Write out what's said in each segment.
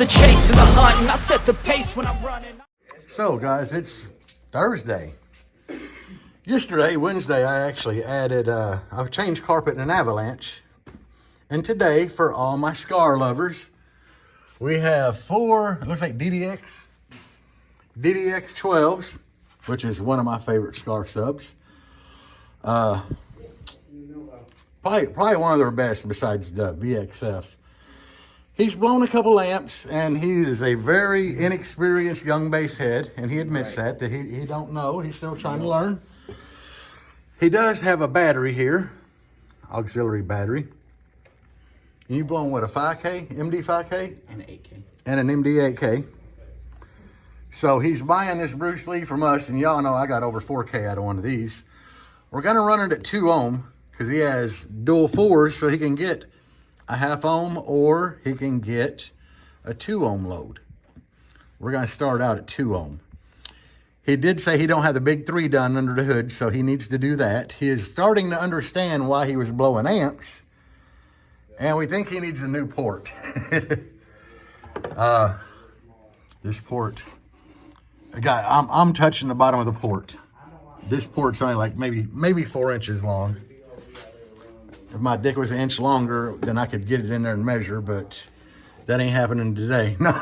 the chase and the hunt, and I set the pace when I'm running. So guys, it's Thursday. Yesterday, Wednesday, I actually added, I've changed carpet in an Avalanche. And today, for all my Skar lovers, we have 4, it looks like DDX 12s, which is one of my favorite Skar subs. Probably one of their best besides the VXF. He's blown a couple amps, and he is a very inexperienced young bass head, and he admits that he don't know. He's still trying to learn. He does have a battery here, auxiliary battery. And you blown what, a 5K, MD 5K? And an 8K. And an MD 8K. So he's buying this Bruce Lee from us, and y'all know I got over 4K out of one of these. We're gonna run it at 2 ohm, because he has dual 4s, so he can get a 0.5 ohm, or he can get a 2 ohm load. We're gonna start out at 2 ohm. He did say he don't have the big 3 done under the hood, so he needs to do that. He is starting to understand why he was blowing amps, and we think he needs a new port. This port, I'm touching the bottom of the port. This port's only like maybe 4 inches long. If my dick was an inch longer, then I could get it in there and measure, but that ain't happening today. No.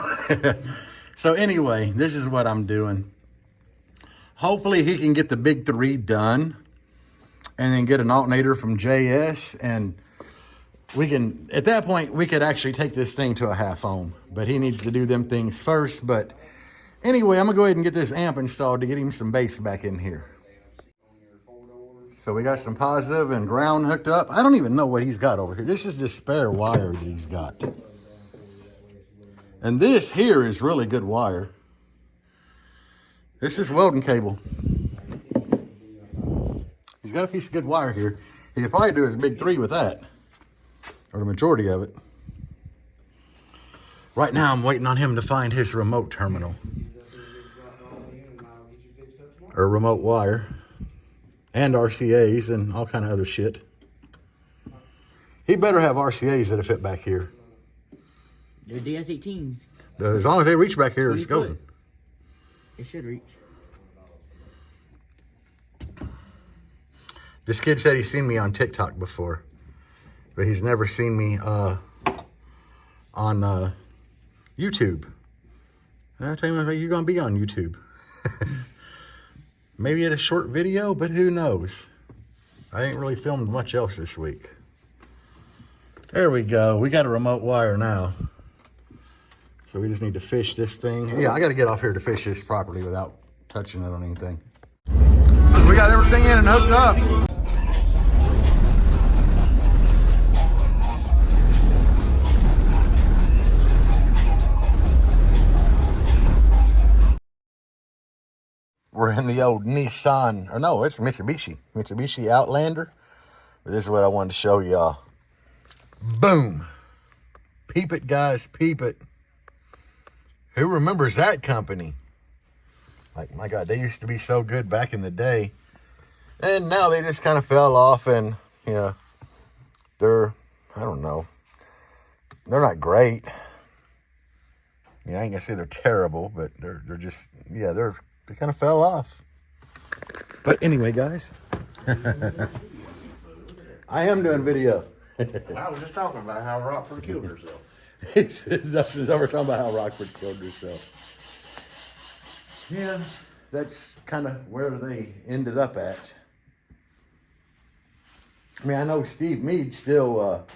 So anyway, this is what I'm doing. Hopefully he can get the big 3 done and then get an alternator from JS, and we can, at that point, we could actually take this thing to a 0.5 ohm, but he needs to do them things first. But anyway, I'm gonna go ahead and get this amp installed to get him some bass back in here. So we got some positive and ground hooked up. I don't even know what he's got over here. This is just spare wire that he's got. And this here is really good wire. This is welding cable. He's got a piece of good wire here. He could probably do his big 3 with that, or the majority of it. Right now I'm waiting on him to find his remote terminal, or remote wire, and RCAs and all kind of other shit. He better have RCAs that'll fit back here. They're DS18s. As long as they reach back here, it's golden. It should reach. This kid said he's seen me on TikTok before, but he's never seen me on YouTube. And I tell him, you're going to be on YouTube. Maybe at a short video, but who knows? I ain't really filmed much else this week. There we go. We got a remote wire now. So we just need to fish this thing. Yeah, I got to get off here to fish this properly without touching it on anything. We got everything in and hooked up. We're in the old Nissan, or no, it's Mitsubishi Outlander. But this is what I wanted to show y'all. Boom. Peep it, guys, peep it. Who remembers that company? Like, my God, they used to be so good back in the day. And now they just kind of fell off, and, you know, they're, I don't know, they're not great. I mean, I ain't gonna say they're terrible, but they're just, yeah, they kind of fell off. But anyway, guys, I am doing video. I was just talking about how Rockford killed herself. That's we're talking about how Rockford killed herself. Yeah, that's kind of where they ended up at. I mean, I know Steve Mead still,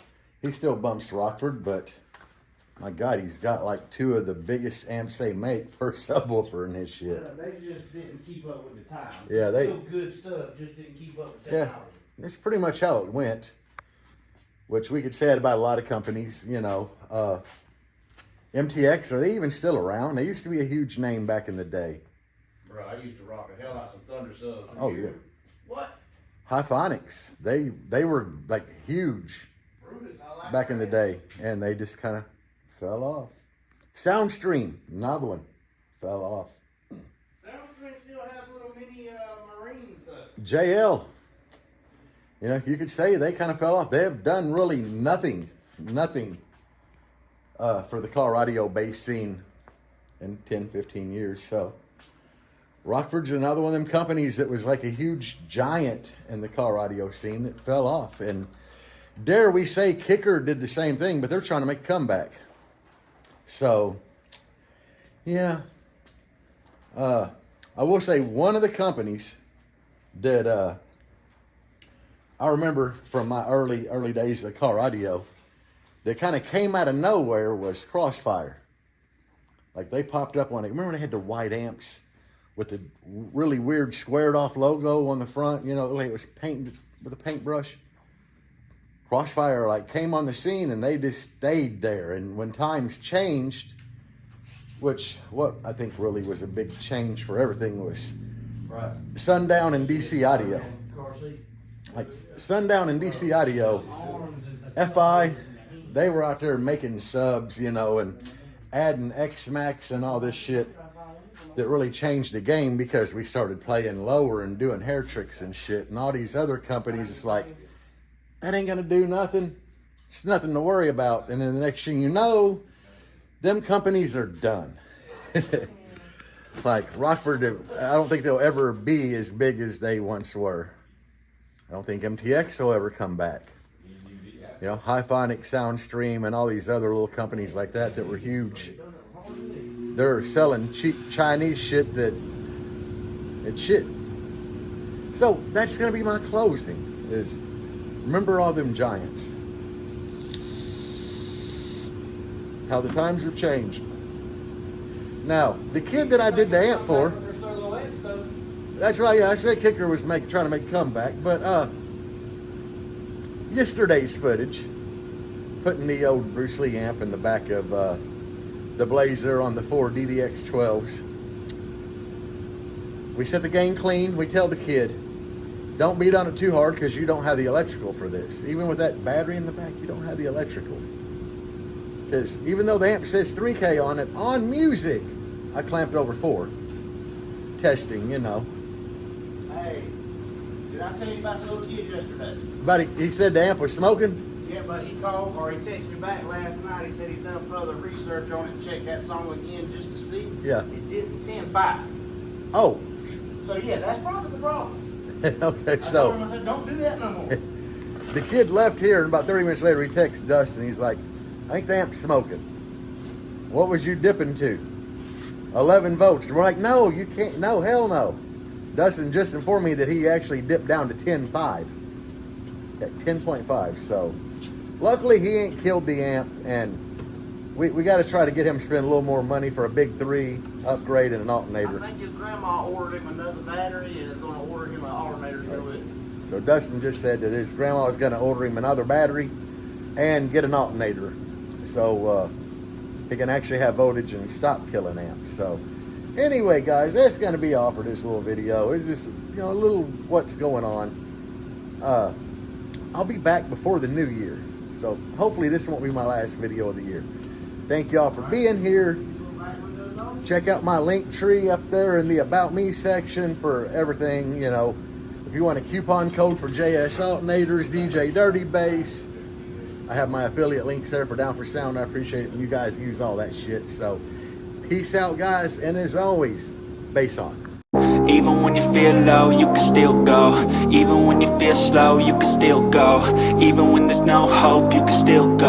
he still bumps Rockford, but my God, he's got like 2 of the biggest amps they make per subwoofer in his shit. They just didn't keep up with the time. Yeah, Still good stuff, just didn't keep up with technology. Yeah, that's pretty much how it went. Which we could say it about a lot of companies, you know. MTX, are they even still around? They used to be a huge name back in the day. Bro, I used to rock the hell out some Thunder subs. Oh, yeah. What? Hyphonics, they were like huge back in the day, and they just kind of fell off. Soundstream, another one, fell off. Soundstream still has little mini marine stuff. JL, you know, you could say they kind of fell off. They have done really nothing for the car radio bass scene in 10, 15 years. So Rockford's another one of them companies that was like a huge giant in the car radio scene that fell off. And dare we say Kicker did the same thing, but they're trying to make a comeback. So, yeah. I will say one of the companies that I remember from my early days of car radio that kind of came out of nowhere was Crossfire. Like they popped up on it. Remember they had the white amps with the really weird squared off logo on the front, you know, the way it was painted with a paintbrush. Crossfire like came on the scene and they just stayed there. And when times changed, which what I think really was a big change for everything was Sundown and DC Audio. Like Sundown and DC Audio, FI, they were out there making subs, you know, and adding X-Max and all this shit that really changed the game because we started playing lower and doing hair tricks and shit. And all these other companies, it's like, that ain't gonna do nothing. It's nothing to worry about. And then the next thing you know, them companies are done. Like Rockford, I don't think they'll ever be as big as they once were. I don't think MTX will ever come back. You know, Hiphonic, Soundstream, and all these other little companies like that were huge. They're selling cheap Chinese shit that it's shit. So that's gonna be my closing. Is remember all them giants. How the times have changed. Now, the kid that I did the amp for, that's right, yeah, I said Kicker was trying to make a comeback, but yesterday's footage, putting the old Bruce Lee amp in the back of the Blazer on the 4 DDX 12s. We set the gain clean, we tell the kid, don't beat on it too hard because you don't have the electrical for this. Even with that battery in the back, you don't have the electrical. Because even though the amp says 3K on it, on music, I clamped over 4. Testing, you know. Hey, did I tell you about the little kid yesterday? But he said the amp was smoking? Yeah, but he called or he texted me back last night. He said he'd done further research on it and checked that song again just to see. Yeah. It did the 10.5. Oh. So yeah, that's probably the problem. Okay, I so told him, I said, don't do that no more. the kid left here and about 30 minutes later he texts Dustin. He's like, I think the amp's smoking. What was you dipping to? 11 volts. We're like, no, you can't. No, hell no. Dustin just informed me that he actually dipped down to 10.5. At 10.5. So luckily he ain't killed the amp, and we got to try to get him to spend a little more money for a big 3 upgrade and an alternator. I think his grandma ordered him another battery and is going to order him an alternator to go with it. So Dustin just said that his grandma was going to order him another battery and get an alternator, so he can actually have voltage and stop killing amps. So anyway, guys, that's going to be all for this little video. It's just, you know, a little what's going on. I'll be back before the new year, so hopefully this won't be my last video of the year. Thank y'all for being here. Check out my link tree up there in the About Me section for everything, you know. If you want a coupon code for JS alternators, DJ Dirty Bass, I have my affiliate links there for Down for Sound. I appreciate it when you guys use all that shit. So peace out, guys, and as always, bass on. Even when you feel low, you can still go. Even when you feel slow, you can still go. Even when there's no hope, you can still go.